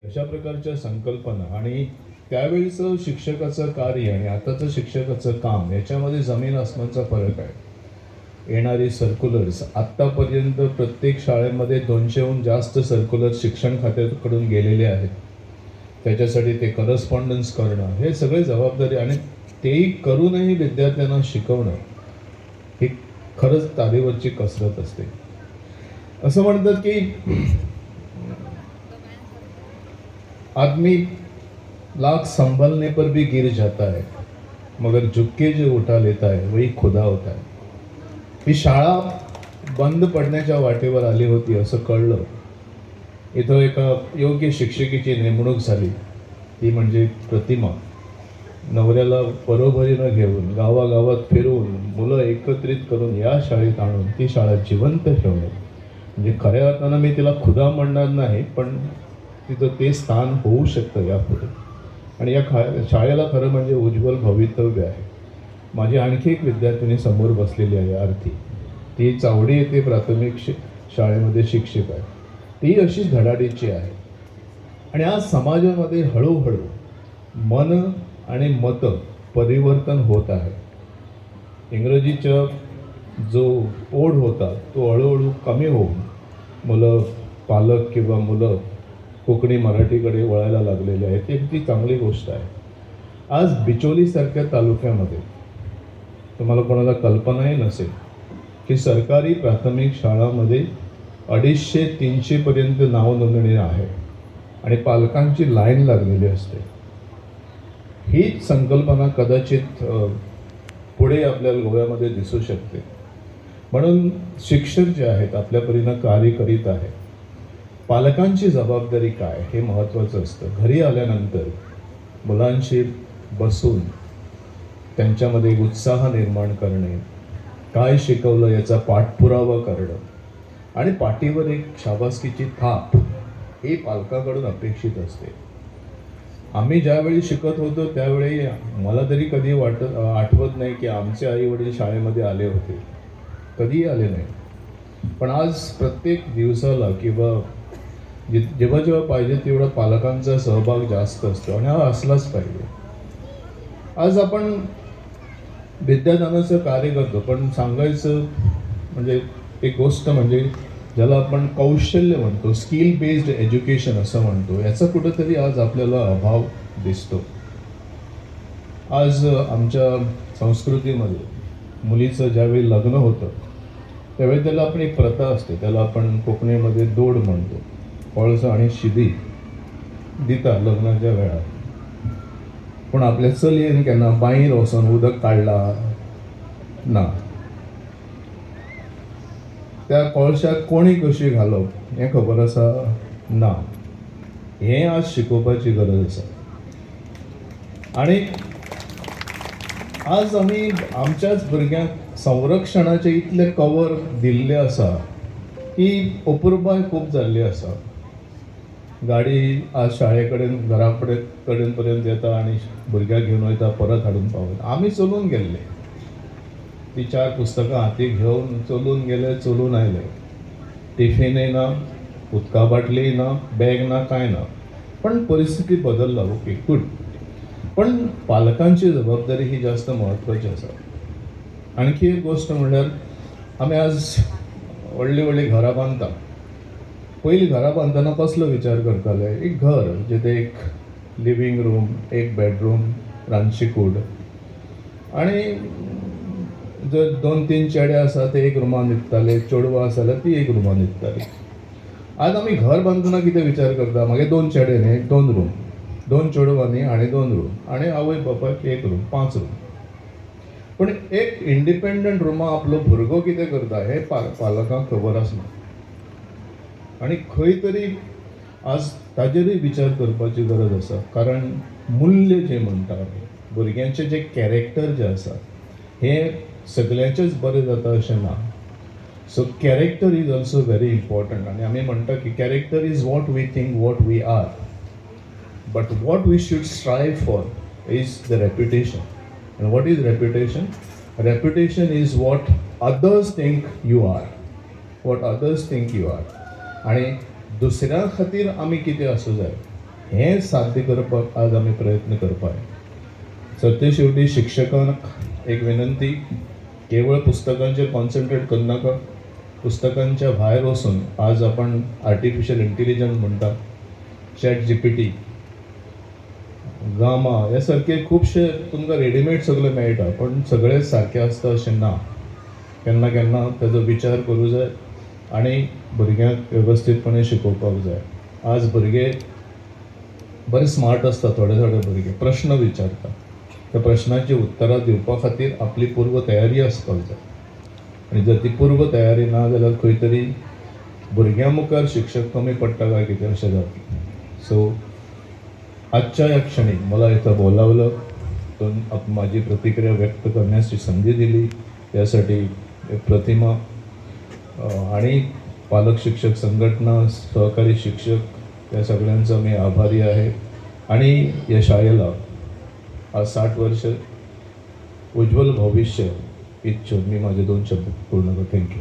अशा प्रकारच्या संकल्पना आणि त्यावेळीचं शिक्षकाचं कार्य आणि आताचं शिक्षकाचं काम याच्यामध्ये जमीन आसमानचा फरक आहे. येणारी सर्क्युलर्स आत्तापर्यंत प्रत्येक शाळेमध्ये 200हून जास्त सर्क्युलर शिक्षण खात्याकडून गेलेले आहेत. त्याच्यासाठी ते करस्पॉन्डन्स करणं हे सगळे जबाबदारी आणि तेही करूनही विद्यार्थ्यांना शिकवणं ही खरंच तारेवरची कसरत असते. असं म्हणतात की आदमी लाख संभलने पर भी गिर जाता है, मगर झुक के जो उठा लेता है वही खुदा होता है. ही शाळा बंद पडण्याच्या वाटेवर आली होती असं कळलं. इथं एका योग्य शिक्षिकेची नेमणूक झाली. ती म्हणजे प्रतिमा. नवऱ्याला बरोबरीनं घेऊन गावागावात फिरवून मुलं एकत्रित करून या शाळेत आणून ती शाळा जिवंत ठेवणे. म्हणजे खऱ्या अर्थानं मी तिला खुदा म्हणणार नाही, पण तिथं ते स्थान होऊ शकतं यापुढे. आणि या शाळेला खरं म्हणजे उज्ज्वल भवितव्य आहे. माझी आणखी एक विद्यार्थिनी समोर बसलेली आहे आरती. ती चावडी येथे प्राथमिक शाळेमध्ये शिक्षक आहे. ती अशी धडाडीची आहे. आणि आज समाजामध्ये हळूहळू मन आणि मत परिवर्तन होत आहे. इंग्रजीचा जो ओढ होता तो हळूहळू कमी होऊन मुलं पालक किंवा मुलं कोकणी मराठीकडे वळायला लागलेले आहेत. ती ती चांगली गोष्ट आहे. आज बिचोलीसारख्या तालुक्यामध्ये तुम्हाला कोणाला कल्पनाही नसेल की सरकारी प्राथमिक शाळांमध्ये 250-300 पर्यंत नाव नोंदणी आहे आणि पालकांची लाईन लागलेली असते. हीच संकल्पना कदाचित पुढे आपल्या गोव्यामध्ये दिसू शकते. म्हणून शिक्षक जे आहेत आपल्या परीनं कार्य करीत आहेत. पालकांची जबाबदारी काय हे महत्त्वाचं असतं. घरी आल्यानंतर मुलांशी बसून त्यांच्यामध्ये उत्साह निर्माण करणे, काय शिकवलं याचा पाठपुरावा करणं आणि पाठीवर एक शाबासकीची थाप ही पालकाकडून अपेक्षित असते. आम्ही ज्यावेळी शिकत होतो त्यावेळी मला तरी कधी आठवत नाही की आमचे आई वडील शाळेमध्ये आले होते. कधीही आले नाही. पण आज प्रत्येक दिवसाला किंवा जेव्हा जेव्हा पाहिजे तेवढा पालकांचा सहभाग जास्त असतो आणि हा असलाच पाहिजे. आज आपण विद्यादानाचं कार्य करतो, पण सांगायचं म्हणजे एक गोष्ट म्हणजे ज्याला आपण कौशल्य म्हणतो, स्किल बेस्ड एज्युकेशन असं म्हणतो, याचा कुठंतरी आज आपल्याला अभाव दिसतो. आज आमच्या संस्कृतीमध्ये मुलीचं ज्यावेळी लग्न होतं त्यावेळी त्याला आपण एक प्रथा असते, त्याला आपण कोकणीमध्ये दोड म्हणतो. पळस आणि शिदी दिता लग्नाच्या वेळा. पण आपल्या चलयेन केन्ना बांयर वचून उदक काडला ना. त्या कोळशाक कोणी कशी घालप हें खबर आसा ना. हें आज शिकोवपाची गरज आसा. आणि आज आमी आमच्याच भुरग्यांक संरक्षणाचे इतले कवर दिल्ले आसा की अपुरबाय खूब जाल्ली आसा. गाडी आज शाळेकडेन घराकडेन पर्यंत येता आणि भुरग्याक घेऊन वयता, परत हाडून पावयता. आमी चलून गेल्ले. ती 4 पुस्तकां हाती घेवन चलून गेले, चलून आयले. टिफिनय ना, उदका बाटली ना, बॅग ना, कांय ना. पण परिस्थिती बदलला. Okay, good. पण पालकांची जबाबदारी ही जास्त महत्त्वाची आसा. आणखी एक गोष्ट म्हणल्यार आमी आज व्हडली व्हडली घरां बांदता. पयलीं घरां बांदतना कसलो विचार करताले? एक घर जेथे एक लिव्हिंग रूम, एक बेडरूम, रांदची कूड आणि जर 2-3 चेडे आसा ते एक रुमान न्हिदताले, चेडवां आसा जाल्यार ती एक रुमान न्हिदताली. आज आमी घर बांदतना कितें विचार करता? मागे 2 चेडे न्ही, 2 रूम, 2 चेडवां न्ही आनी 2 रूम आनी आवय बापायक 1 रूम, 5 रूम. पण एक इंडिपेंडंट रुमा आपलो भुरगो कितें करता हे पालकांक खबर आसना. आणि खंय तरी आज ताजेरूय विचार करपाची गरज आसा. कारण मूल्य जे म्हणटा आमी, भुरग्यांचें जें कॅरेक्टर जें आसा हें सगळ्यांचेच बरें जाता अशें ना. So character is also very important. आणि आमी म्हणटा की character is what we think, what we are, but what we should strive for is the reputation. And what is reputation? Reputation is what others think you are, what others think you are. आणि दुसऱ्या खातीर आमी कितें आसूं जाय हें साध्य करपाक आज आमी प्रयत्न करपाक सत्य शेवटी शिक्षकांक एक विनंती, केवळ पुस्तकांचेर कॉन्सन्ट्रेट करू नका. पुस्तकांच्या भायर वचून आज आपण आर्टिफिशियल इंटेलिजन्स म्हणटा, चॅट जीपीटी, गामा ह्या सारखे खुबशे तुमकां रेडीमेड सगळें मेळटा, पण सगळें सारकें आसता अशें ना. केन्ना केन्ना ताजो विचार करूं जाय आनी भुरग्यांक वेवस्थीतपणे शिकोवपाक जाय. आज भुरगे बरे स्मार्ट आसता, थोडे थोडे भुरगे प्रश्न विचारता. त्या प्रश्नाची उत्तरां दिवपा खातीर आपली पूर्व तयारी आसपाक जाय. आनी जर ती पूर्व तयारी ना जाल्यार खंय तरी भुरग्यां मुखार शिक्षक कमी पडटा काय कितें अशें जाता. सो आजच्या या क्षणी मला इथं बोलावलं, तो माझी प्रतिक्रिया व्यक्त करण्याची संधी दिली, यासाठी प्रतिमा आणि पालक शिक्षक संघटना, सहकारी शिक्षक या सगळ्यांचा मी आभारी आहे. आणि या शाळेला आज 60 वर्ष उज्ज्वल भविष्य इच्छून मी माझे 2 शब्द पूर्ण करतो. थँक्यू.